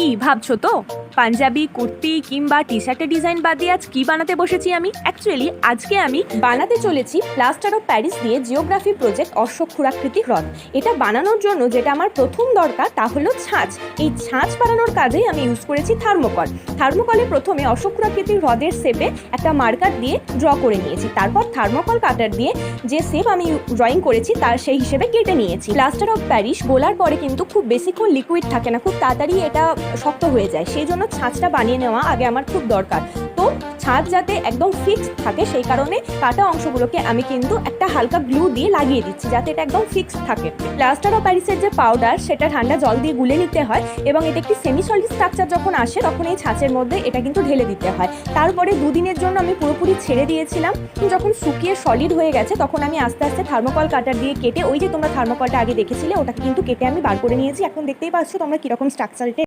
কি ভাবছো তো পাঞ্জাবি কুর্তি কিংবা টি শার্টের ডিজাইন বাদ দিয়ে আজ কি বানাতে বসেছি আমি? অ্যাকচুয়ালি আজকে আমি বানাতে চলেছি প্লাস্টার অফ প্যারিস দিয়ে জিওগ্রাফি প্রজেক্ট অশ্বক্ষুরাকৃতি হ্রদ। এটা বানানোর জন্য যেটা আমার প্রথম দরকার তা হলো ছাঁচ। এই ছাঁচ বানানোর কাজেই আমি ইউজ করেছি থার্মোকল। থার্মোকলে প্রথমে অশ্বক্ষুরাকৃতি হ্রদের শেপে একটা মার্কার দিয়ে ড্র করে নিয়েছি, তারপর থার্মোকল কাটার দিয়ে যে শেপ আমি ড্রয়িং করেছি তার সেই হিসেবে কেটে নিয়েছি। প্লাস্টার অফ প্যারিস গোলার পরে কিন্তু খুব বেশিক্ষণ লিকুইড থাকে না, খুব তাড়াতাড়ি এটা শক্ত হয়ে যায়, সেই জন্য ছাঁচটা বানিয়ে নেওয়া আগে আমার খুব দরকার। তো ছাঁচ যাতে একদম ফিক্সড থাকে সেই কারণে কাটা অংশগুলোকে আমি কিন্তু একটা হালকা গ্লু দিয়ে লাগিয়ে দিচ্ছি যাতে এটা একদম ফিক্সড থাকে। প্লাস্টার অফ প্যারিসের যে পাউডার সেটা ঠান্ডা জল দিয়ে গুলে নিতে হয় এবং এটা একটি সেমি সলিড স্ট্রাকচার যখন আসে তখন এই ছাঁচের মধ্যে এটা কিন্তু ঢেলে দিতে হয়। তারপরে দুদিনের জন্য আমি পুরোপুরি ছেড়ে দিয়েছিলাম। যখন শুকিয়ে সলিড হয়ে গেছে তখন আমি আস্তে আস্তে থার্মোকল কাটার দিয়ে কেটে, ওই যে তোমরা থার্মোকলটা আগে দেখেছিলে ওটাকে কিন্তু কেটে আমি বার করে নিয়েছি। এখন দেখতেই পাচ্ছ তোমরা কিরকম স্ট্রাকচার এটা